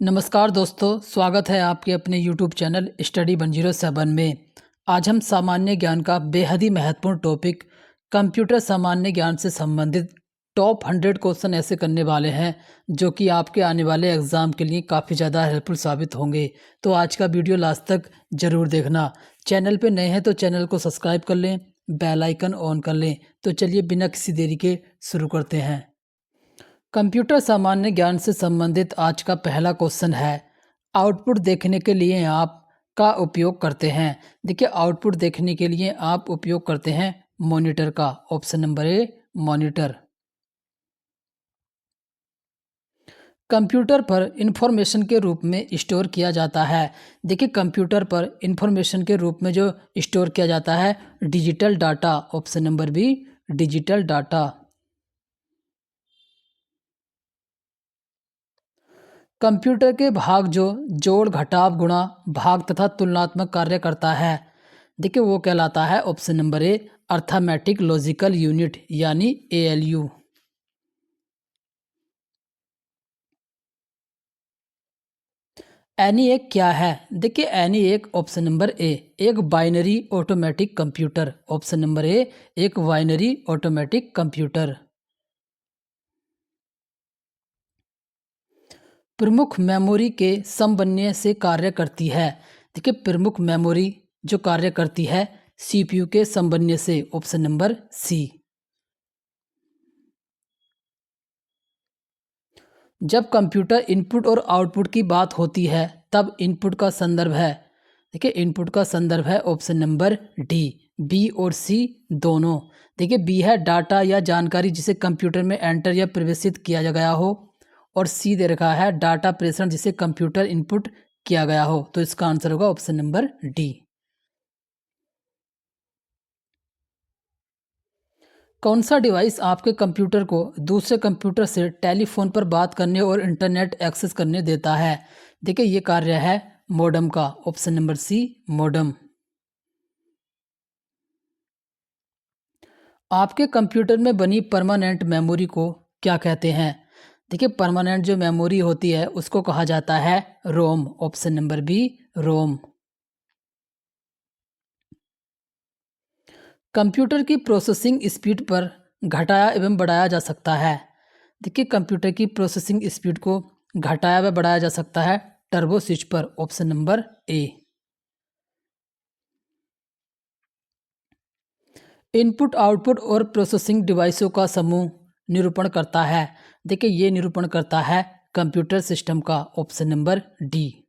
नमस्कार दोस्तों, स्वागत है आपके अपने YouTube चैनल स्टडी 107 में। आज हम सामान्य ज्ञान का बेहद ही महत्वपूर्ण टॉपिक कंप्यूटर सामान्य ज्ञान से संबंधित टॉप 100 क्वेश्चन ऐसे करने वाले हैं जो कि आपके आने वाले एग्ज़ाम के लिए काफ़ी ज़्यादा हेल्पफुल साबित होंगे। तो आज का वीडियो लास्ट तक ज़रूर देखना। चैनल पे नए हैं तो चैनल को सब्सक्राइब कर लें, बेल आइकन ऑन कर लें। तो चलिए बिना किसी देरी के शुरू करते हैं। कंप्यूटर सामान्य ज्ञान से संबंधित आज का पहला क्वेश्चन है, आउटपुट देखने के लिए आप का उपयोग करते हैं। देखिए, आउटपुट देखने के लिए आप उपयोग करते हैं मॉनिटर का। ऑप्शन नंबर ए, मॉनिटर। कंप्यूटर पर इंफॉर्मेशन के रूप में स्टोर किया जाता है। देखिए, कंप्यूटर पर इंफॉर्मेशन के रूप में जो स्टोर किया जाता है, digital data. Option number B, digital data. Computer के भाग जो जोड़, घटाव, गुणा, भाग तथा तुलनात्मक कार्य करता है, देखिए वो कहलाता है ऑप्शन नंबर ए, अर्थमेटिक लॉजिकल यूनिट यानी एएलयू। एनईएक क्या है? देखिए, एनईएक ऑप्शन नंबर ए, एक binary automatic computer. Option number ए, एक बाइनरी ऑटोमेटिक कंप्यूटर। प्रमुख मेमोरी के समन्वय से कार्य करती है। देखिए, प्रमुख मेमोरी जो कार्य करती है सीपीयू के समन्वय से। Option number C. जब कंप्यूटर इनपुट और आउटपुट की बात होती है तब इनपुट का संदर्भ है, देखिए इनपुट का संदर्भ है ऑप्शन नंबर डी, बी और सी दोनों। देखिए, बी है डाटा या जानकारी जिसे कंप्यूटर में एंटर या प्रवेशित किया गया हो, और सी दे रखा है डाटा प्रेषण जिसे कंप्यूटर इनपुट किया गया हो। तो इसका आंसर होगा ऑप्शन नंबर डी। कौन सा डिवाइस आपके कंप्यूटर को दूसरे कंप्यूटर से टेलीफोन पर बात करने और इंटरनेट एक्सेस करने देता है? देखिए, ये कार्य है मॉडेम का। Option number C, modem. आपके कंप्यूटर में बनी परमानेंट मेमोरी को क्या कहते हैं? देखिए, परमानेंट जो मेमोरी होती है उसको कहा जाता है रोम। ऑप्शन नंबर बी, रोम। कंप्यूटर की प्रोसेसिंग स्पीड पर घटाया एवं बढ़ाया जा सकता है। देखिए, कंप्यूटर की प्रोसेसिंग स्पीड को घटाया व बढ़ाया जा सकता है टर्बो स्विच पर। ऑप्शन नंबर ए। इनपुट, आउटपुट और प्रोसेसिंग डिवाइसों का समूह निरूपण करता है। देखिए, ये निरूपण करता है कंप्यूटर सिस्टम का। Option number D.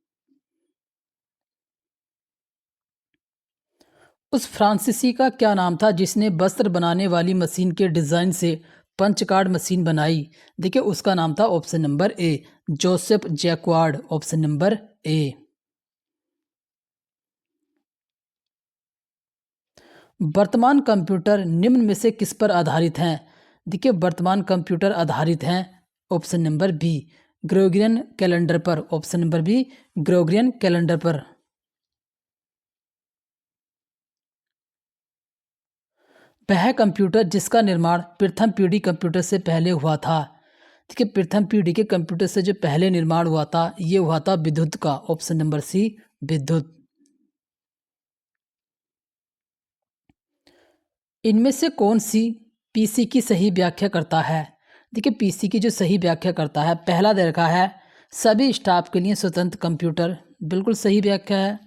उस फ्रांसीसी का क्या नाम था जिसने वस्त्र बनाने वाली मशीन के डिज़ाइन से पंच कार्ड मशीन बनाई? देखिए, उसका नाम था ऑप्शन नंबर ए, जोसेफ जैक्वार्ड। ऑप्शन नंबर ए। वर्तमान कंप्यूटर निम्न में से किस पर आधारित हैं? देखिए, वर्तमान कंप्यूटर आधारित हैं option number B, Gregorian calendar पर। Option number B, Gregorian calendar पर। वह कंप्यूटर जिसका निर्माण प्रथम पीढ़ी कंप्यूटर से पहले हुआ था। देखिए, प्रथम पीढ़ी के कंप्यूटर से जो पहले निर्माण हुआ था ये हुआ था विद्युत का। ऑप्शन नंबर सी, विद्युत। इनमें से कौन सी पीसी की सही व्याख्या करता है? देखिए, पीसी की जो सही व्याख्या करता है, पहला दे रखा है सभी स्टाफ के लिए स्वतंत्र कंप्यूटर, बिल्कुल सही व्याख्या है।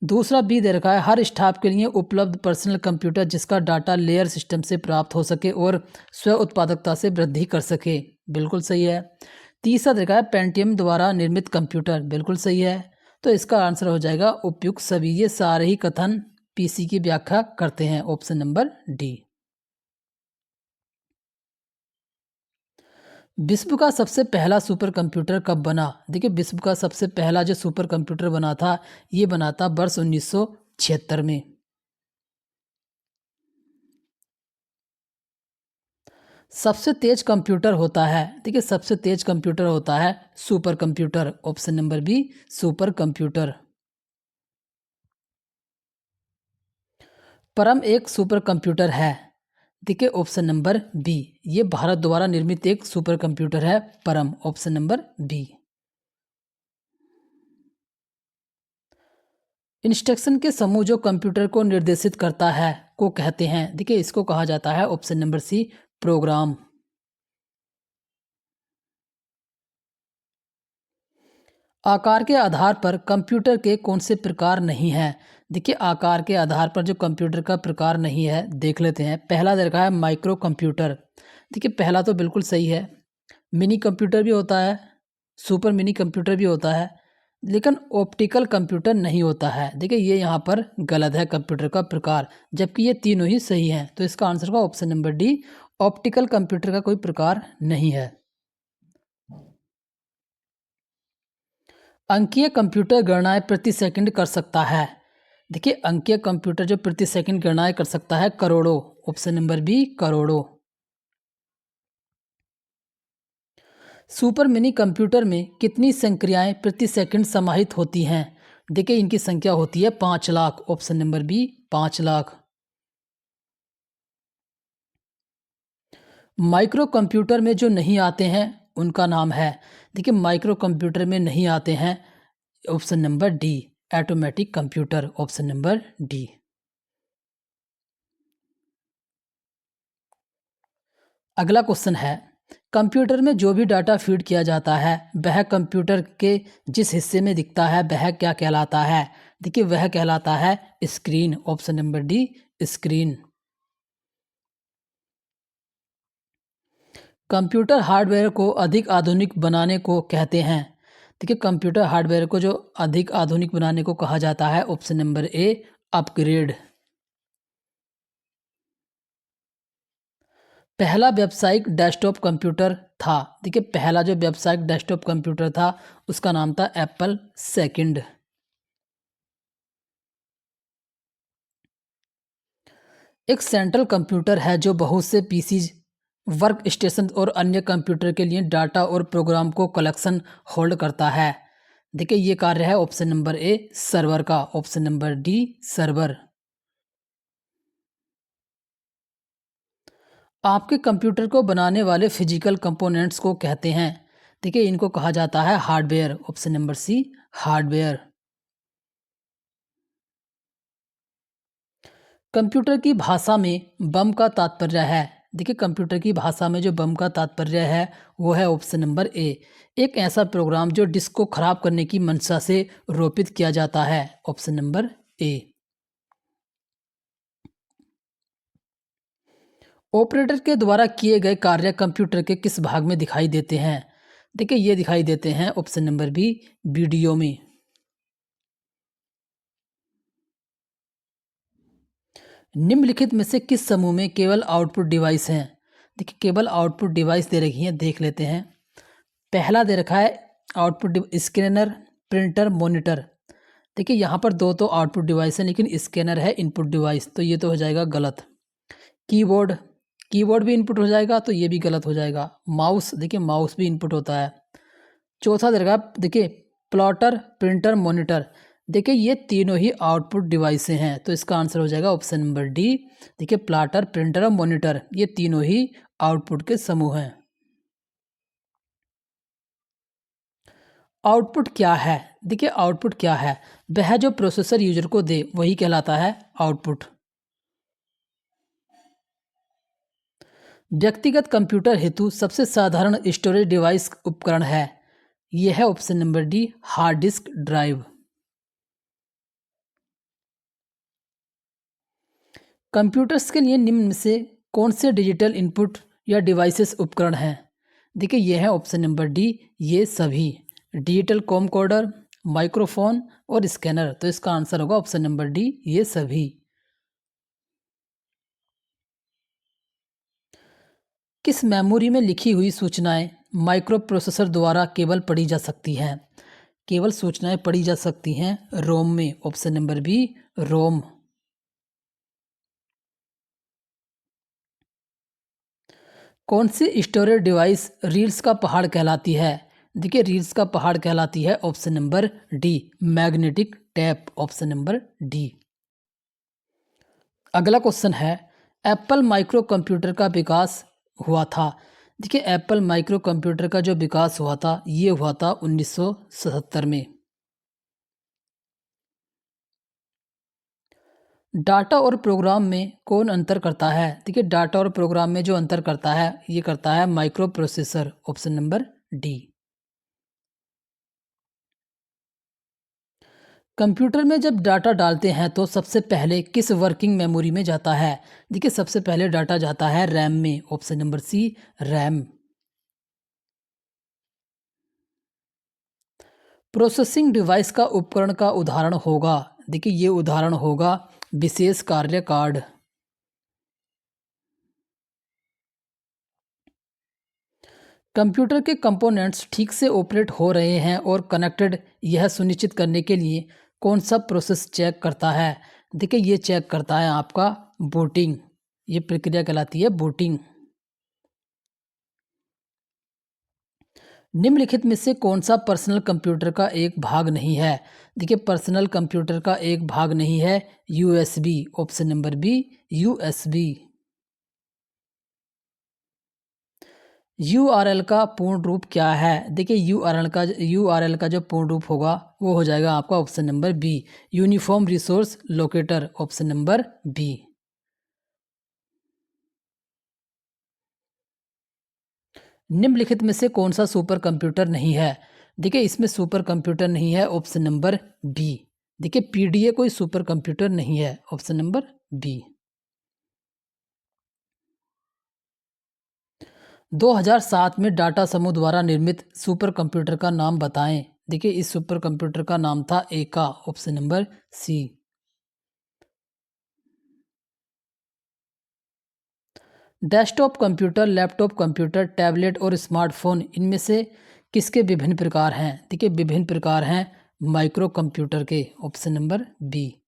दूसरा बी दे रखा है हर स्टाफ के लिए उपलब्ध पर्सनल कंप्यूटर जिसका डाटा लेयर सिस्टम से प्राप्त हो सके और स्व उत्पादकता से वृद्धि कर सके, बिल्कुल सही है। तीसरा दे रखा है पेंटियम द्वारा निर्मित कंप्यूटर, बिल्कुल सही है। तो इसका आंसर हो जाएगा उपयुक्त सभी। ये सारे ही कथन पीसी की व्याख्या करते हैं। Option number D. विश्व का सबसे पहला सुपर कंप्यूटर कब बना? देखिए, विश्व का सबसे पहला जो सुपर कंप्यूटर बना था ये बना था वर्ष 1976 में। सबसे तेज कंप्यूटर होता है, देखिए सबसे तेज कंप्यूटर होता है super computer. Option number B, super computer. Param एक सुपर कंप्यूटर है। देखिए, ऑप्शन नंबर बी, ये भारत द्वारा निर्मित एक सुपर कंप्यूटर है परम। Option number B. इंस्ट्रक्शन के समूह जो कंप्यूटर को निर्देशित करता है को कहते हैं, देखिए इसको कहा जाता है ऑप्शन नंबर सी, प्रोग्राम। आकार के आधार पर कंप्यूटर के कौन से प्रकार नहीं हैं? देखिए आकार के आधार पर जो कंप्यूटर का प्रकार नहीं है देख लेते हैं। पहला दे रखा है माइक्रो कंप्यूटर। देखिए पहला तो बिल्कुल सही है। मिनी कंप्यूटर भी होता है, सुपर मिनी कंप्यूटर भी होता है, लेकिन ऑप्टिकल कंप्यूटर नहीं होता है। देखिए ये यहाँ पर गलत है कंप्यूटर का प्रकार, जबकि ये तीनों ही सही हैं। तो इसका आंसर होगा option number D, optical computer का कोई प्रकार नहीं है। अंकीय कंप्यूटर गणनाएं प्रति सेकंड कर सकता है। देखिए अंकीय कंप्यूटर जो प्रति सेकंड गणनाएं कर सकता है करोड़ों, ऑप्शन नंबर बी, करोड़ों। सुपर मिनी कंप्यूटर में कितनी संक्रियाएं प्रति सेकंड समाहित होती हैं? देखिए इनकी संख्या होती है 5 lakh, option number B, 5 lakh. Micro computer में जो नहीं आते हैं उनका नाम है। देखिए माइक्रो कंप्यूटर में नहीं आते हैं, option number D, automatic computer, option number D. अगला क्वेश्चन है, कंप्यूटर में जो भी डाटा फीड किया जाता है वह कंप्यूटर के जिस हिस्से में दिखता है वह क्या कहलाता है? देखिए वह कहलाता है screen, option number D, screen. Computer hardware को अधिक आधुनिक बनाने को कहते हैं। देखिए कंप्यूटर हार्डवेयर को जो अधिक आधुनिक बनाने को कहा जाता है, ऑप्शन नंबर ए, अपग्रेड। पहला व्यावसायिक डेस्कटॉप कंप्यूटर था। देखिए पहला जो व्यावसायिक डेस्कटॉप कंप्यूटर था उसका नाम था एप्पल सेकंड। एक सेंट्रल कंप्यूटर है जो बहुत से पीसी, वर्क स्टेशन और अन्य कंप्यूटर के लिए डाटा और प्रोग्राम को कलेक्शन होल्ड करता है। देखिए ये कार्य है ऑप्शन नंबर ए, सर्वर का, ऑप्शन नंबर डी, सर्वर। आपके कंप्यूटर को बनाने वाले फिजिकल कंपोनेंट्स को कहते हैं। देखिए इनको कहा जाता है hardware, option number C, hardware. Computer की भाषा में बम का तात्पर्य है। देखिए कंप्यूटर की भाषा में जो बम का तात्पर्य है वो है ऑप्शन नंबर ए, एक ऐसा प्रोग्राम जो डिस्क को खराब करने की मंशा से रोपित किया जाता है, ऑप्शन नंबर ए। ऑपरेटर के द्वारा किए गए कार्य कंप्यूटर के किस भाग में दिखाई देते हैं? देखिए ये दिखाई देते हैं ऑप्शन नंबर बी, वीडियो में। निम्नलिखित में से किस समूह में केवल आउटपुट डिवाइस हैं? देखिए केवल आउटपुट डिवाइस दे रखी हैं, देख लेते हैं। पहला दे रखा है आउटपुट स्कैनर, प्रिंटर, मॉनिटर। देखिए यहाँ पर दो तो आउटपुट डिवाइस है लेकिन स्कैनर है इनपुट डिवाइस, तो ये तो हो जाएगा गलत। कीबोर्ड, कीबोर्ड भी इनपुट हो जाएगा तो ये भी गलत हो जाएगा। माउस, देखिए माउस भी इनपुट होता है। चौथा दे रखा है, देखिए प्लॉटर, प्रिंटर, मॉनिटर। देखिए ये तीनों ही आउटपुट डिवाइसें हैं, तो इसका आंसर हो जाएगा ऑप्शन नंबर डी। देखिए प्लॉटर, प्रिंटर और मॉनिटर ये तीनों ही आउटपुट के समूह हैं। आउटपुट क्या है? देखिए आउटपुट क्या है, वह जो प्रोसेसर यूजर को दे वही कहलाता है आउटपुट। व्यक्तिगत कंप्यूटर हेतु सबसे साधारण स्टोरेज डिवाइस उपकरण है, यह है option number D, hard disk drive. Computers के लिए निम्न में से कौन से डिजिटल इनपुट या डिवाइसेस उपकरण हैं? देखिए ये है ऑप्शन नंबर डी, ये सभी, डिजिटल कॉमकोडर, माइक्रोफोन और स्कैनर। तो इसका आंसर होगा ऑप्शन नंबर डी, ये सभी। किस मेमोरी में लिखी हुई सूचनाएं माइक्रो प्रोसेसर द्वारा केवल पढ़ी जा सकती हैं? केवल सूचनाएं पढ़ी जा सकती हैं रोम में, ऑप्शन नंबर बी, रोम। कौन सी स्टोरेज डिवाइस रील्स का पहाड़ कहलाती है? देखिए रील्स का पहाड़ कहलाती है option number D, magnetic tap, option number D. अगला क्वेश्चन है, एप्पल माइक्रो कंप्यूटर का विकास हुआ था। देखिए एप्पल माइक्रो कंप्यूटर का जो विकास हुआ था ये हुआ था 1977 में। डाटा और प्रोग्राम में कौन अंतर करता है? देखिए डाटा और प्रोग्राम में जो अंतर करता है ये करता है micro processor, option number D. Computer में जब डाटा डालते हैं तो सबसे पहले किस वर्किंग मेमोरी में जाता है? देखिए सबसे पहले डाटा जाता है रैम में, option number C, RAM. Processing device का उपकरण का उदाहरण होगा, देखिए ये उदाहरण होगा विशेष कार्य कार्ड। कंप्यूटर के कंपोनेंट्स ठीक से ऑपरेट हो रहे हैं और कनेक्टेड, यह सुनिश्चित करने के लिए कौन सा प्रोसेस चेक करता है? देखिए ये चेक करता है आपका बूटिंग, ये प्रक्रिया कहलाती है बूटिंग। निम्नलिखित में से कौन सा पर्सनल कंप्यूटर का एक भाग नहीं है? देखिए पर्सनल कंप्यूटर का एक भाग नहीं है USB, option number B, USB. URL का पूर्ण रूप क्या है? देखिए यूआरएल का जो पूर्ण रूप होगा वो हो जाएगा आपका option number B, uniform resource locator, option number B. निम्नलिखित में से कौन सा सुपर कंप्यूटर नहीं है? देखिए इसमें सुपर कंप्यूटर नहीं है, ऑप्शन नंबर बी। देखिए पीडीए कोई सुपर कंप्यूटर नहीं है, ऑप्शन नंबर बी। 2007 में डाटा समूह द्वारा निर्मित सुपर कंप्यूटर का नाम बताएं। देखिए इस सुपर कंप्यूटर का नाम था एका, option number C. Desktop computer, laptop computer, tablet और स्मार्टफोन, इनमें से किसके विभिन्न प्रकार हैं? देखिए विभिन्न प्रकार हैं माइक्रो कंप्यूटर के, ऑप्शन नंबर बी।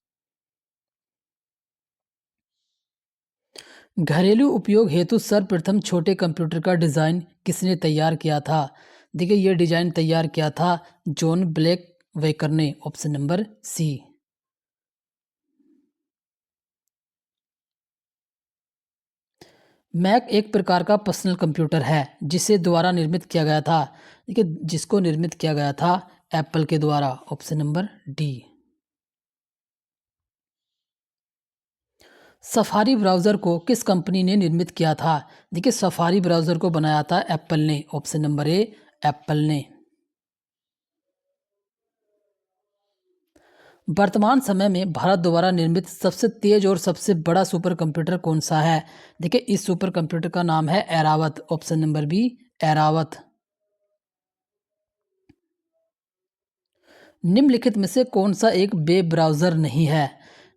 घरेलू उपयोग हेतु सर्वप्रथम छोटे कंप्यूटर का डिज़ाइन किसने तैयार किया था? देखिए ये डिज़ाइन तैयार किया था जॉन ब्लैक वेकर ने, ऑप्शन नंबर सी। मैक एक प्रकार का पर्सनल कंप्यूटर है जिसे द्वारा निर्मित किया गया था। देखिए जिसको निर्मित किया गया था एप्पल के द्वारा, option number D. Safari browser को किस कंपनी ने निर्मित किया था? देखिए सफारी ब्राउज़र को बनाया था एप्पल ने, ऑप्शन नंबर ए, एप्पल ने। वर्तमान समय में भारत द्वारा निर्मित सबसे तेज और सबसे बड़ा सुपर कंप्यूटर कौन सा है? देखिए इस सुपर कंप्यूटर का नाम है Airavat, option number B, Airavat. निम्नलिखित में से कौन सा एक वेब ब्राउज़र नहीं है?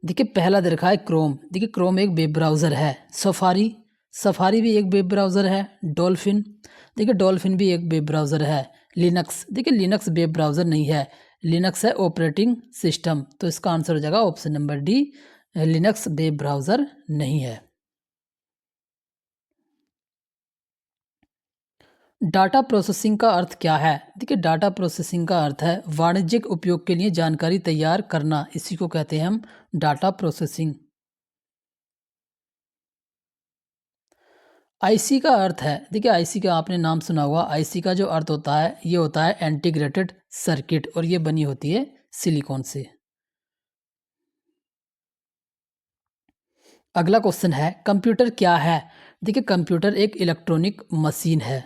देखिए पहला दे रखा है क्रोम, देखिए क्रोम एक वेब ब्राउज़र है। सफारी, सफारी भी एक वेब ब्राउज़र है। डॉल्फिन, देखिए डॉल्फिन भी एक वेब ब्राउज़र है। लिनक्स, देखिए लिनक्स वेब ब्राउज़र नहीं है, लिनक्स है ऑपरेटिंग सिस्टम। तो इसका आंसर हो जाएगा option number D, Linux web browser नहीं है। डाटा प्रोसेसिंग का अर्थ क्या है? देखिए डाटा प्रोसेसिंग का अर्थ है वाणिज्यिक उपयोग के लिए जानकारी तैयार करना, इसी को कहते हैं हम डाटा प्रोसेसिंग। आईसी का अर्थ है, देखिए आईसी का आपने नाम सुना होगा, आईसी का जो अर्थ होता है ये होता है इंटीग्रेटेड सर्किट, और ये बनी होती है सिलिकॉन से। अगला क्वेश्चन है कंप्यूटर क्या है? देखिए कंप्यूटर एक इलेक्ट्रॉनिक मशीन है।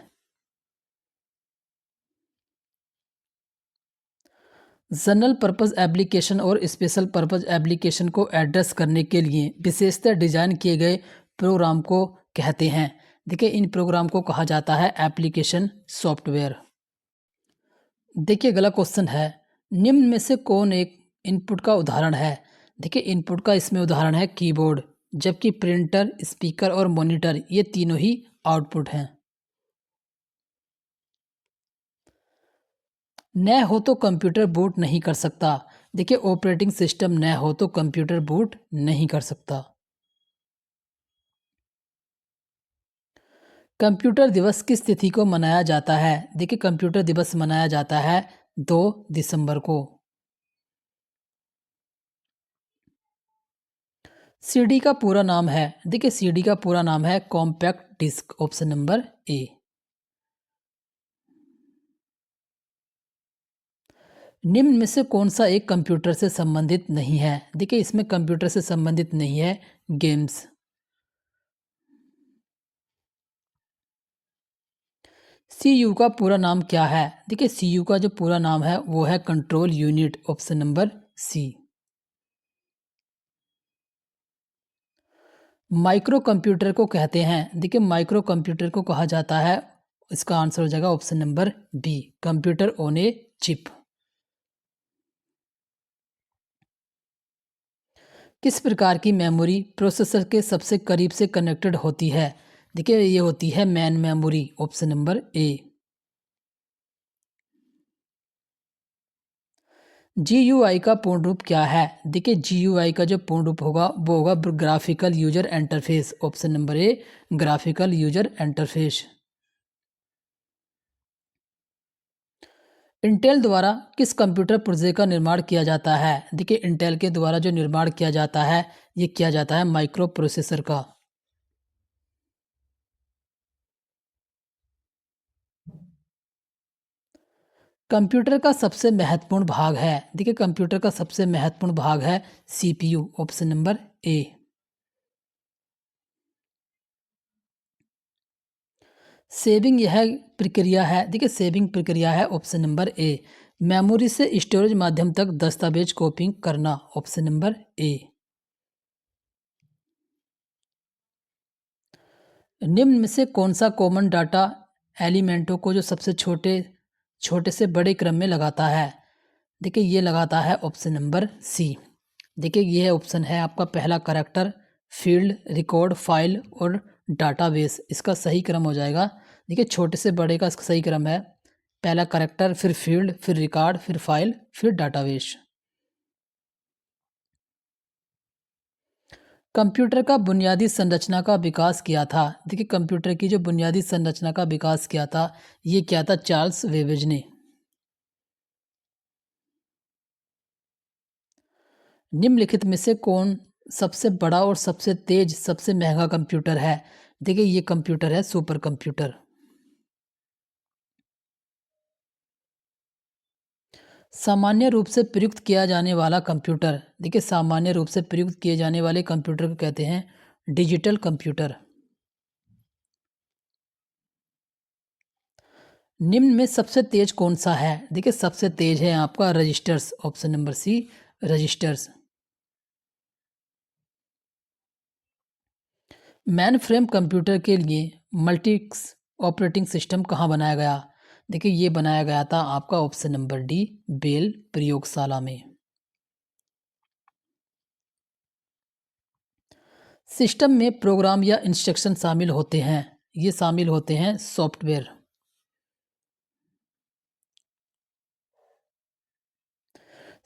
जनरल पर्पस एप्लीकेशन और स्पेशल पर्पस एप्लीकेशन को एड्रेस करने के लिए विशेषतर डिजाइन किए गए प्रोग्राम को कहते हैं। देखिए इन प्रोग्राम को कहा जाता है एप्लीकेशन सॉफ्टवेयर। देखिए अगला क्वेश्चन है निम्न में से कौन एक इनपुट का उदाहरण है? देखिए इनपुट का इसमें उदाहरण है कीबोर्ड, जबकि प्रिंटर, स्पीकर और मॉनिटर ये तीनों ही आउटपुट हैं। न हो तो कंप्यूटर बूट नहीं कर सकता। देखिए ऑपरेटिंग सिस्टम न हो तो कंप्यूटर बूट नहीं कर सकता। कंप्यूटर दिवस किस तिथि को मनाया जाता है? देखिए कंप्यूटर दिवस मनाया जाता है 2 दिसंबर को। सीडी का पूरा नाम है, देखिए सीडी का पूरा नाम है compact disc, option number A. निम्न में से कौन सा एक कंप्यूटर से संबंधित नहीं है? देखिए इसमें कंप्यूटर से संबंधित नहीं है गेम्स। सीयू का पूरा नाम क्या है? देखिए सीयू का जो पूरा नाम है वो है control unit, option number C. Micro computer को कहते हैं, देखिए माइक्रो कंप्यूटर को कहा जाता है, इसका आंसर हो जाएगा option number B, computer on a chip. किस प्रकार की मेमोरी प्रोसेसर के सबसे करीब से कनेक्टेड होती है? देखिए ये होती है मैन मेमोरी, ऑप्शन नंबर ए। जीयूआई का पूर्ण रूप क्या है? देखिए जीयूआई का जो पूर्ण रूप होगा वो होगा graphical user interface, option number ए, ग्राफिकल यूजर इंटरफेस। इंटेल द्वारा किस कंप्यूटर पुर्जे का निर्माण किया जाता है? देखिए इंटेल के द्वारा जो निर्माण किया जाता है ये किया जाता है माइक्रो प्रोसेसर का। कंप्यूटर का सबसे महत्वपूर्ण भाग है, देखिए कंप्यूटर का सबसे महत्वपूर्ण भाग है सीपीयू, ऑप्शन नंबर ए। सेविंग यह प्रक्रिया है, देखिए सेविंग प्रक्रिया है, ऑप्शन नंबर ए। मेमोरी से स्टोरेज माध्यम तक दस्तावेज कॉपिंग करना, ऑप्शन नंबर ए। निम्न में से कौन सा कॉमन डाटा एलिमेंटों को जो सबसे छोटे छोटे से बड़े क्रम में लगाता है? देखिए ये लगाता है ऑप्शन नंबर सी। देखिए ये ऑप्शन है आपका पहला करैक्टर, फील्ड, रिकॉर्ड, फाइल और डाटाबेस, इसका सही क्रम हो जाएगा। देखिए छोटे से बड़े का इसका सही क्रम है पहला करैक्टर, फिर फील्ड, फिर रिकॉर्ड, फिर फाइल, फिर डाटाबेस। कंप्यूटर का बुनियादी संरचना का विकास किया था, देखिए कंप्यूटर की जो बुनियादी संरचना का विकास किया था ये किया था चार्ल्स वेबेज ने। निम्नलिखित में से कौन सबसे बड़ा और सबसे तेज सबसे महंगा कंप्यूटर है? देखिए ये कंप्यूटर है सुपर कंप्यूटर। सामान्य रूप से प्रयुक्त किया जाने वाला कंप्यूटर, देखिए सामान्य रूप से प्रयुक्त किए जाने वाले कंप्यूटर को कहते हैं डिजिटल कंप्यूटर। निम्न में सबसे तेज कौन सा है? देखिए सबसे तेज है आपका registers, option number C, registers. Mainframe computer के लिए मल्टीक्स ऑपरेटिंग सिस्टम कहाँ बनाया गया? देखिए ये बनाया गया था आपका ऑप्शन नंबर डी, बेल प्रयोगशाला में। सिस्टम में प्रोग्राम या इंस्ट्रक्शन शामिल होते हैं, ये शामिल होते हैं सॉफ्टवेयर।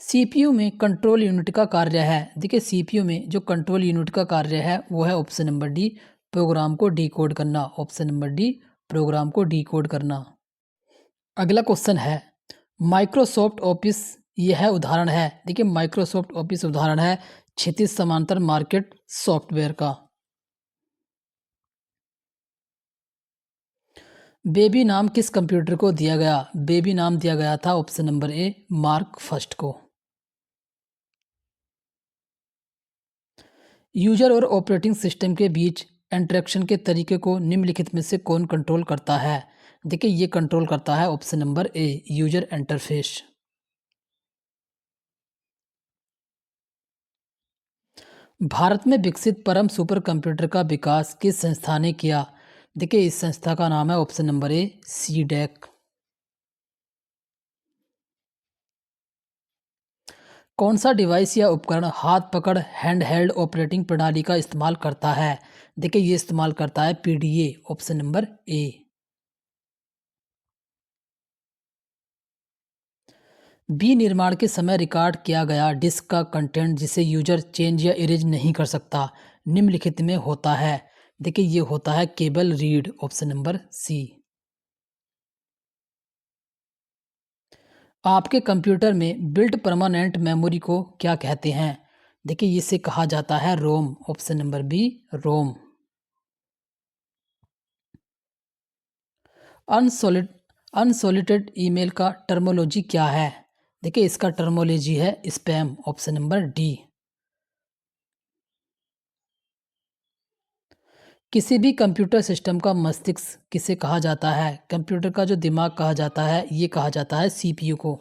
सीपीयू में कंट्रोल यूनिट का कार्य है, देखिए सीपीयू में जो कंट्रोल यूनिट का कार्य है वो है ऑप्शन नंबर डी, प्रोग्राम को डिकोड करना, ऑप्शन नंबर डी, प्रोग्राम को डिकोड करना। अगला क्वेश्चन है माइक्रोसॉफ्ट ऑफिस यह उदाहरण है, देखिए माइक्रोसॉफ्ट ऑफिस उदाहरण है क्षैतिज समांतर मार्केट सॉफ्टवेयर का। बेबी नाम किस कंप्यूटर को दिया गया? बेबी नाम दिया गया था ऑप्शन नंबर ए, मार्क फर्स्ट को। यूजर और ऑपरेटिंग सिस्टम के बीच इंटरेक्शन के तरीके को निम्नलिखित में से कौन कंट्रोल करता है? देखिए ये कंट्रोल करता है ऑप्शन नंबर ए, यूजर इंटरफेस। भारत में विकसित परम सुपर कंप्यूटर का विकास किस संस्था ने किया? देखिए इस संस्था का नाम है ऑप्शन नंबर ए, सीडेक। कौन सा डिवाइस या उपकरण हाथ पकड़ हैंडहेल्ड ऑपरेटिंग प्रणाली का इस्तेमाल करता है? देखिए ये इस्तेमाल करता है पीडीए, ऑप्शन नंबर ए। बी निर्माण के समय रिकॉर्ड किया गया डिस्क का कंटेंट जिसे यूजर चेंज या इरेज नहीं कर सकता निम्नलिखित में होता है? देखिए ये होता है cable read, option number C. आपके कंप्यूटर में बिल्ट परमानेंट मेमोरी को क्या कहते हैं? देखिए इसे कहा जाता है रोम, ऑप्शन नंबर बी, रोम। अनसॉलिड अनसॉलिटेड ईमेल का टर्मोलॉजी क्या है? देखिए इसका टर्मोलॉजी है स्पैम, ऑप्शन नंबर डी। किसी भी कंप्यूटर सिस्टम का मस्तिष्क किसे कहा जाता है? कंप्यूटर का जो दिमाग कहा जाता है, ये कहा जाता है सीपीयू को।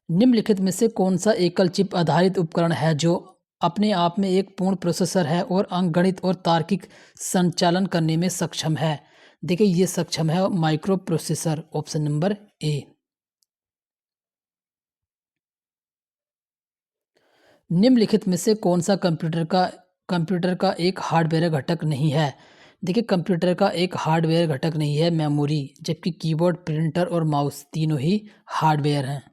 निम्नलिखित में से कौन सा एकल चिप आधारित उपकरण है जो अपने आप में एक पूर्ण प्रोसेसर है और अंकगणित और तार्किक संचालन करने में सक्षम है? देखिए ये सक्षम है माइक्रो प्रोसेसर, ऑप्शन नंबर ए। निम्नलिखित में से कौन सा कंप्यूटर का एक हार्डवेयर घटक नहीं है? देखिए कंप्यूटर का एक हार्डवेयर घटक नहीं है मेमोरी, जबकि कीबोर्ड, प्रिंटर और माउस तीनों ही हार्डवेयर हैं।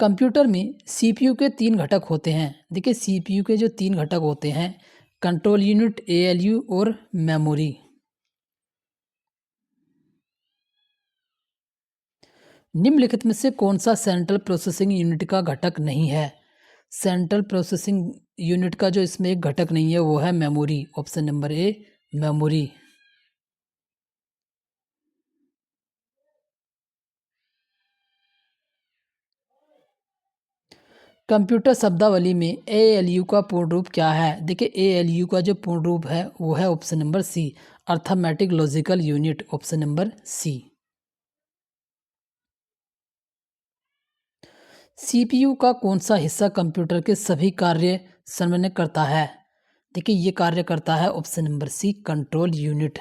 कंप्यूटर में सीपीयू के 3 घटक होते हैं। देखिए सीपीयू के जो 3 घटक होते हैं, कंट्रोल यूनिट, एएलयू और मेमोरी। निम्नलिखित में से कौन सा सेंट्रल प्रोसेसिंग यूनिट का घटक नहीं है? सेंट्रल प्रोसेसिंग यूनिट का जो इसमें एक घटक नहीं है वो है memory, option number a memory. Computer शब्दावली में एएलयू का पूर्ण रूप क्या है? देखिए एएलयू का जो पूर्ण रूप है वो है option number C, arithmetic logical unit, option number C. CPU का कौन सा हिस्सा कंप्यूटर के सभी कार्य समन्वय करता है? देखिए ये कार्य करता है option number C, control unit.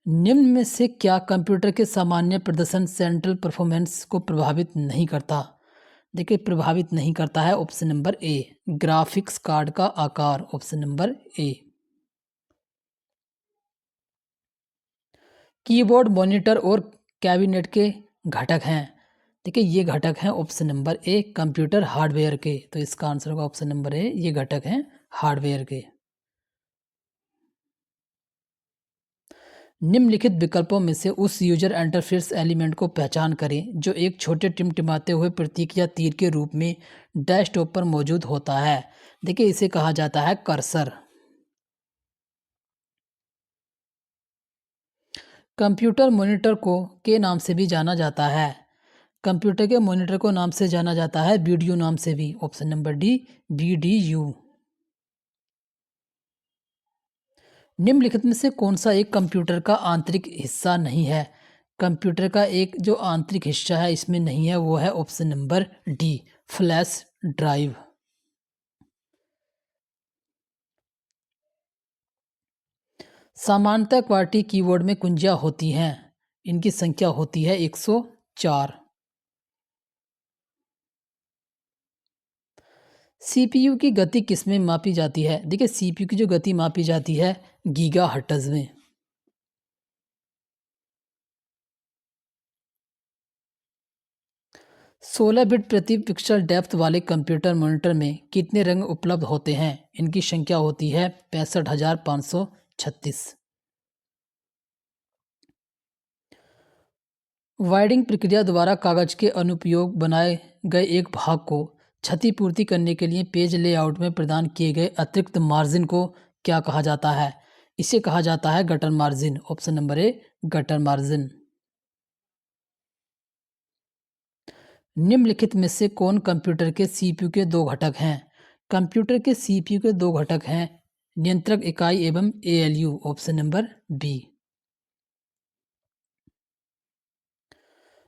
निम्न में से क्या कंप्यूटर के सामान्य प्रदर्शन सेंट्रल परफॉर्मेंस को प्रभावित नहीं करता? देखिए प्रभावित नहीं करता है ऑप्शन नंबर ए, ग्राफिक्स कार्ड का आकार, ऑप्शन नंबर ए। कीबोर्ड, मॉनिटर और कैबिनेट के घटक हैं। देखिए ये घटक हैं ऑप्शन नंबर ए, कंप्यूटर हार्डवेयर के। तो इसका आंसर होगा ऑप्शन नंबर ए, ये घटक हैं हार्डवेयर के। निम्नलिखित विकल्पों में से उस यूजर इंटरफेस एलिमेंट को पहचान करें जो एक छोटे टिमटिमाते हुए प्रतीक या तीर के रूप में डेस्कटॉप पर मौजूद होता है। देखिए इसे कहा जाता है कर्सर। कंप्यूटर मॉनिटर को के नाम से भी जाना जाता है। कंप्यूटर के मॉनिटर को नाम से जाना जाता है वीडियो नाम से भी, ऑप्शन नंबर डी वीडीयू। निम्नलिखित में से कौन सा एक कंप्यूटर का आंतरिक हिस्सा नहीं है? कंप्यूटर का एक जो आंतरिक हिस्सा है इसमें नहीं है, वो है option number D, flash drive. सामान्यतः क्वार्टी कीबोर्ड में कुंजियां होती हैं, इनकी संख्या होती है 104। सीपीयू की गति किसमें मापी जाती है? देखिए सीपीयू की जो गति मापी जाती है गीगाहर्ट्ज़ में। 16 बिट प्रति पिक्सल डेप्थ वाले कंप्यूटर मॉनिटर में कितने रंग उपलब्ध होते हैं? इनकी संख्या होती है 65,536। वायरिंग प्रक्रिया द्वारा कागज के अनुपयोग बनाए गए एक भाग को क्षतिपूर्ति करने के लिए पेज लेआउट में प्रदान किए गए अतिरिक्त मार्जिन को क्या कहा जाता है? इसे कहा जाता है गटर मार्जिन, ऑप्शन नंबर ए गटर मार्जिन। निम्नलिखित में से कौन कंप्यूटर के सीपीयू के 2 घटक हैं? कंप्यूटर के सीपीयू के 2 घटक हैं नियंत्रक इकाई एवं ALU, option number B.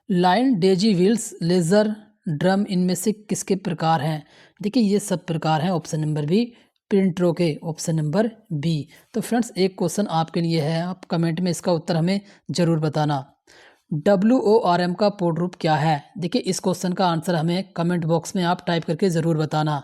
Line, daisy wheels, laser, drum इनमें से किसके प्रकार हैं? देखिए ये सब प्रकार हैं ऑप्शन नंबर बी, प्रिंटरों के, ऑप्शन नंबर बी। तो फ्रेंड्स एक क्वेश्चन आपके लिए है, आप कमेंट में इसका उत्तर हमें ज़रूर बताना। WORM का पूर्ण रूप क्या है? देखिए इस क्वेश्चन का आंसर हमें कमेंट बॉक्स में आप टाइप करके ज़रूर बताना।